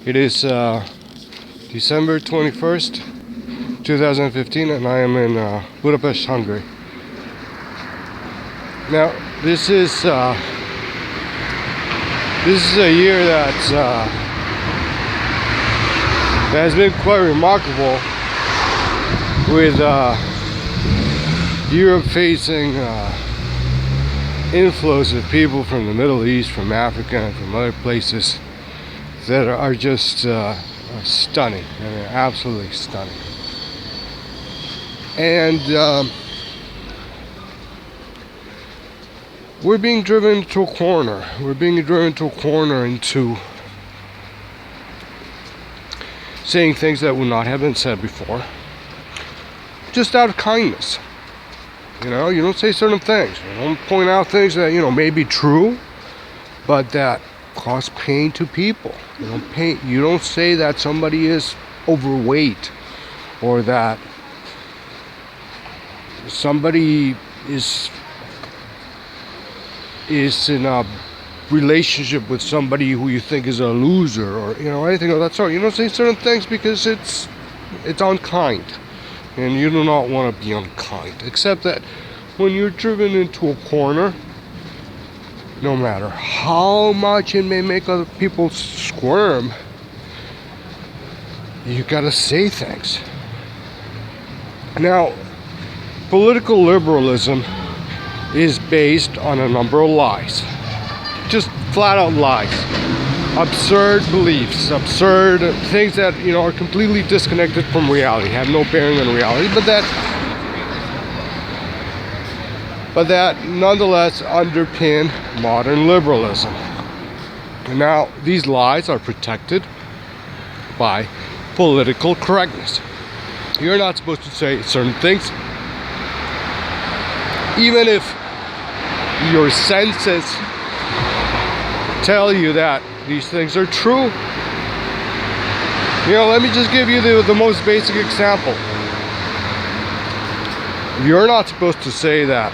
It is December 21st, 2015, and I am in Budapest, Hungary. Now, this is a year that has been quite remarkable, with Europe facing inflows of people from the Middle East, from Africa, and from other places that are just stunning. I mean, absolutely stunning. And we're being driven into a corner. We're being driven into a corner into saying things that would not have been said before, just out of kindness. You know, you don't say certain things. You don't point out things that, may be true, but that cause pain to people. You don't say that somebody is overweight, or that somebody is in a relationship with somebody who you think is a loser, or anything of that sort. You don't say certain things because it's unkind, and you do not want to be unkind. Except that when you're driven into a corner, no matter how much it may make other people squirm, you gotta say things. Now, political liberalism is based on a number of lies. Just flat out lies. Absurd beliefs, absurd things that, are completely disconnected from reality, have no bearing on reality, but that nonetheless underpin modern liberalism. And now, these lies are protected by political correctness. You're not supposed to say certain things, even if your senses tell you that these things are true. Let me just give you the most basic example. You're not supposed to say that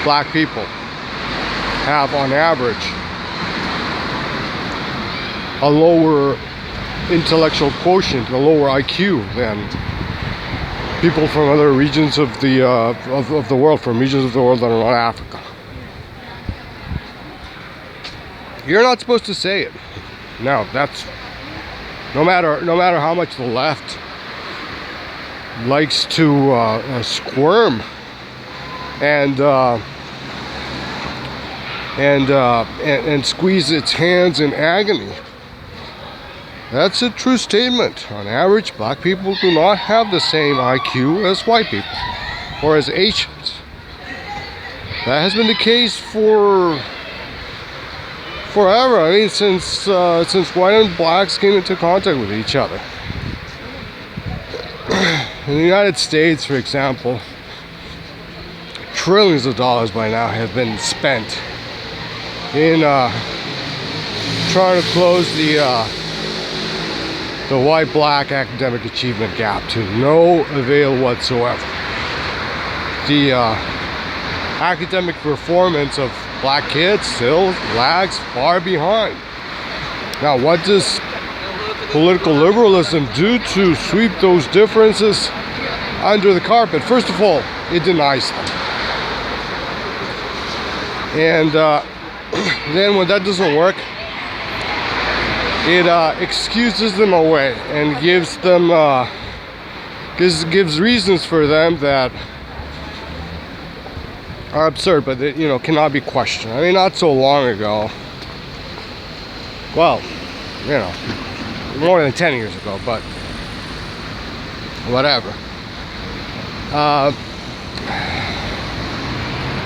black people have, on average, a lower intellectual quotient, a lower IQ than people from other regions of the world, from regions of the world that are not Africa. You're not supposed to say it. Now, that's no matter how much the left likes to squirm and squeeze its hands in agony. That's a true statement. On average, black people do not have the same IQ as white people, or as Asians. That has been the case for forever. I mean, since white and blacks came into contact with each other. In the United States, for example, trillions of dollars by now have been spent in trying to close the white-black academic achievement gap, to no avail whatsoever. The academic performance of black kids still lags far behind. Now, what does political liberalism do to sweep those differences under the carpet? First of all, it denies them. And then when that doesn't work, it excuses them away and gives them gives reasons for them that are absurd, but that cannot be questioned. I mean, not so long ago, well, more than 10 years ago, but whatever.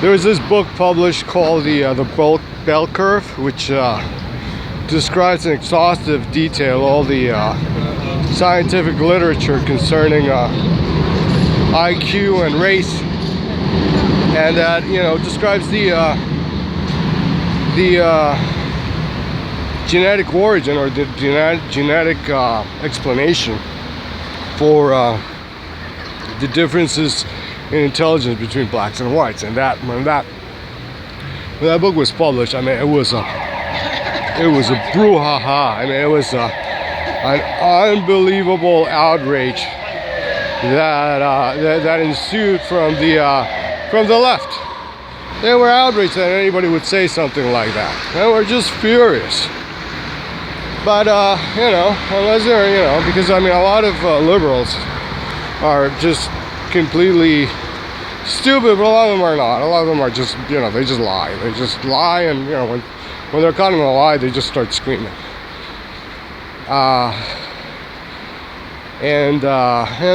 There was this book published called the Bell Curve, which describes in exhaustive detail all the scientific literature concerning IQ and race, and that describes the genetic origin, or the genetic explanation for the differences in intelligence between blacks and whites. And that when that book was published, I mean, it was a brouhaha. I mean, it was an unbelievable outrage that ensued from the left. They were outraged that anybody would say something like that. They were just furious. But unless they're, because I mean, a lot of liberals are just completely stupid, but a lot of them are not. A lot of them are just, they just lie. They just lie, and when they're caught in a lie, they just start screaming. And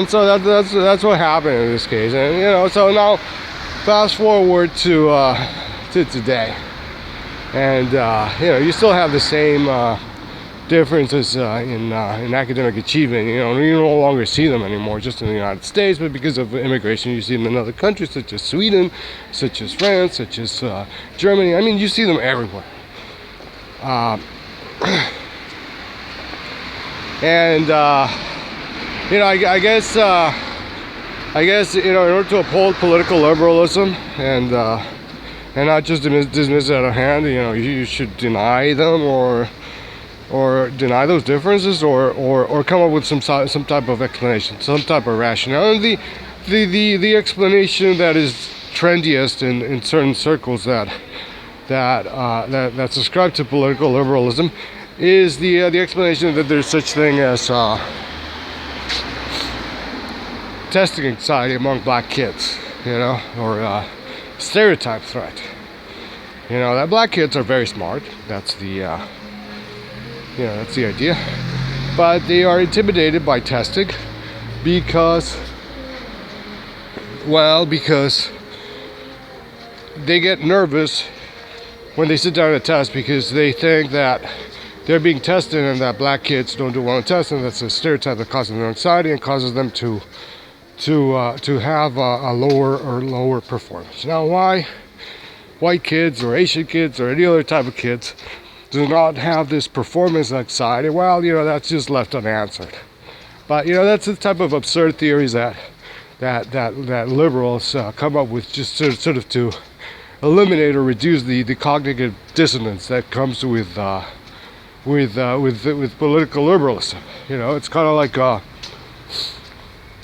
so that's what happened in this case. And so now fast forward to today, and you still have the same differences in academic achievement. You no longer see them anymore just in the United States, but because of immigration, you see them in other countries such as Sweden, such as France, such as Germany. I mean, you see them everywhere. And I guess in order to uphold political liberalism and not just dismiss it out of hand, you should deny them or deny those differences, or come up with some type of explanation, some type of rationale. And the explanation that is trendiest in certain circles that subscribe to political liberalism is the explanation that there's such thing as testing anxiety among black kids, or stereotype threat. That black kids are very smart. That's the that's the idea. But they are intimidated by testing because they get nervous when they sit down at a test, because they think that they're being tested and that black kids don't do well in tests, and that's a stereotype that causes them anxiety and causes them to have a lower performance. Now, why white kids or Asian kids or any other type of kids do not have this performance anxiety? Well, that's just left unanswered. But that's the type of absurd theories that liberals come up with, just sort of to eliminate or reduce the cognitive dissonance that comes with political liberalism. It's kind of like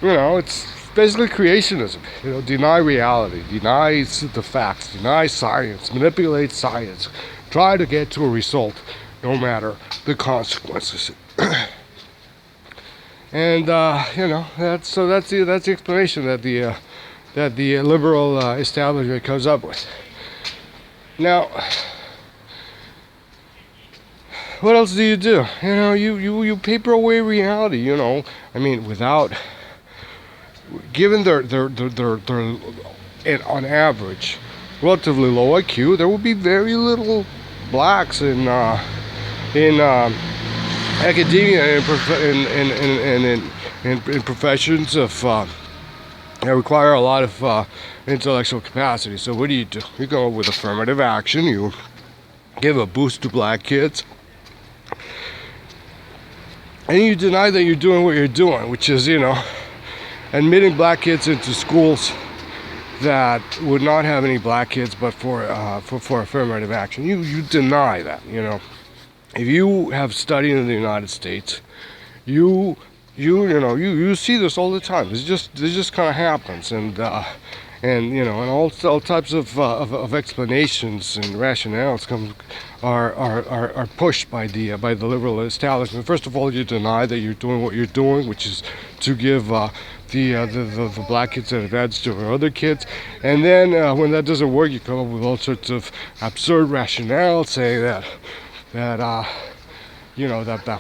it's basically creationism. Deny reality, deny the facts, deny science, manipulate science, try to get to a result no matter the consequences. And that's the explanation that the liberal establishment comes up with. Now, what else do? You paper away reality. I mean, without, given their on average relatively low IQ, there will be very little blacks in academia and in professions that require a lot of intellectual capacity. So what do? You come up with affirmative action. You give a boost to black kids, and you deny that you're doing what you're doing, which is admitting black kids into schools that would not have any black kids, but for affirmative action. You deny that. If you have studied in the United States, you see this all the time. This just kind of happens, and all types of explanations and rationales are pushed by the liberal establishment. First of all, you deny that you're doing what you're doing, which is to give the black kids an advantage over other kids, and then when that doesn't work, you come up with all sorts of absurd rationales, saying that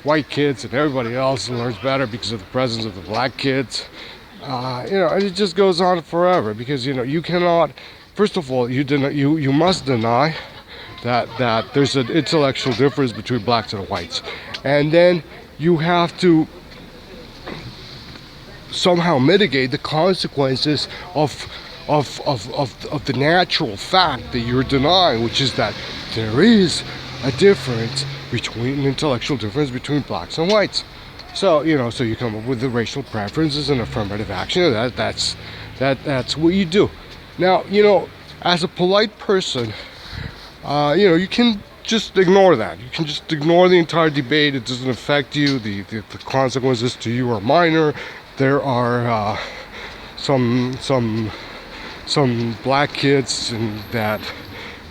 white kids and everybody else learns better because of the presence of the black kids. And it just goes on forever, because you cannot. First of all, you must deny that there's an intellectual difference between blacks and whites, and then you have to somehow mitigate the consequences of the natural fact that you're denying, which is that there is a difference between an intellectual difference between blacks and whites. So so you come up with the racial preferences and affirmative action. That's what you do. Now as a polite person, you can just ignore that. You can just ignore the entire debate. It doesn't affect you. The consequences to you are minor. There are some black kids that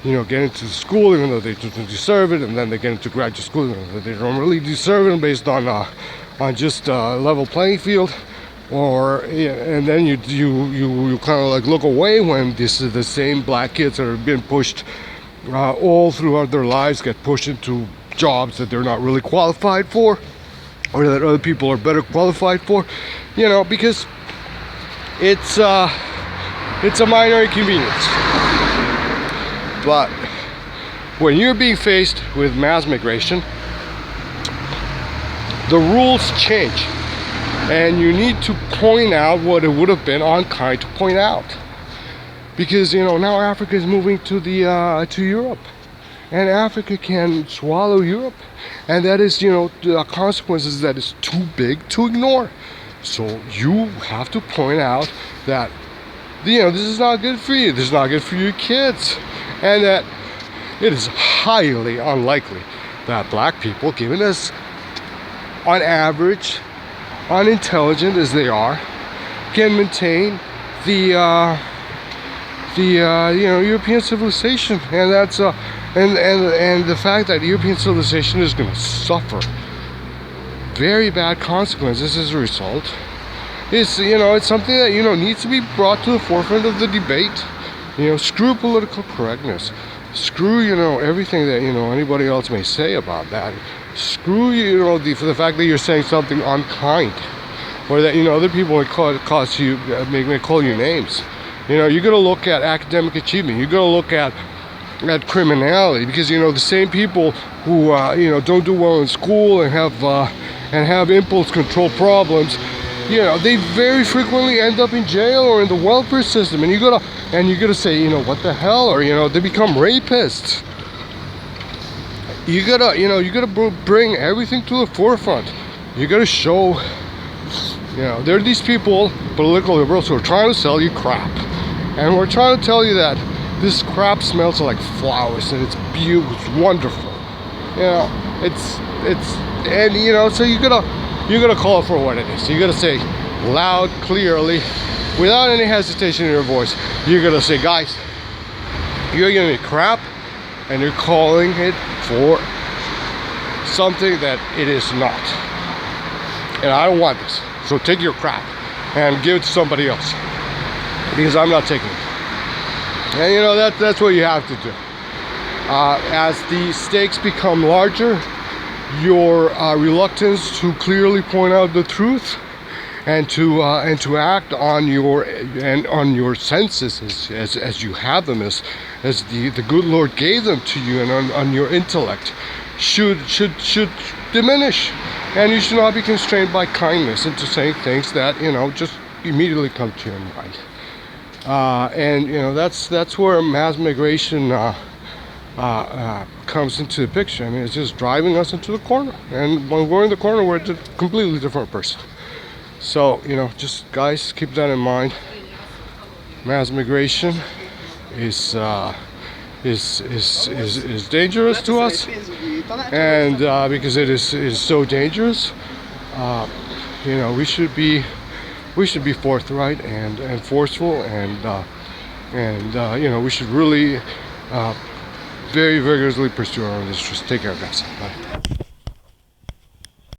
get into school even though they don't deserve it, and then they get into graduate school even though they don't really deserve it, based on just a level playing field. And then you kind of like look away when this is the same black kids that have been pushed all throughout their lives, get pushed into jobs that they're not really qualified for, or that other people are better qualified for, because it's a minor inconvenience. But when you're being faced with mass migration, the rules change, and you need to point out what it would have been unkind to point out, because now Africa is moving to Europe, and Africa can swallow Europe, and that is the consequences that is too big to ignore. So you have to point out that this is not good for you, this is not good for your kids, and that it is highly unlikely that black people, given as on average unintelligent as they are, can maintain the European civilization, and that's and the fact that European civilization is going to suffer very bad consequences as a result is it's something that needs to be brought to the forefront of the debate. Screw political correctness, screw everything that anybody else may say about that. Screw for the fact that you're saying something unkind, or that other people may call you names. You're gonna look at academic achievement. You're gonna look at criminality, because the same people who don't do well in school and have impulse control problems, they very frequently end up in jail or in the welfare system, and you gotta say, what the hell, or they become rapists. You gotta bring everything to the forefront. You gotta show, there are these people, political liberals, who are trying to sell you crap, and we're trying to tell you that this crap smells like flowers and it's beautiful, it's wonderful. So you gotta call it for what it is. You gotta say loud, clearly, without any hesitation in your voice. You're gonna say, guys, you're giving me crap, and you're calling it for something that it is not. And I don't want this. So take your crap and give it to somebody else, because I'm not taking it. And that's what you have to do. As the stakes become larger, your reluctance to clearly point out the truth and to act on your senses as you have them, as the good Lord gave them to you, and on your intellect should diminish, and you should not be constrained by kindness into saying things that just immediately come to your mind. And that's where mass migration comes into the picture. I mean, it's just driving us into the corner, and when we're in the corner, we're a completely different person. So just guys, keep that in mind. Mass migration is dangerous to us, and because it is so dangerous, we should be forthright and forceful, and we should really very vigorously pursue our own interests. Take care, guys. Bye.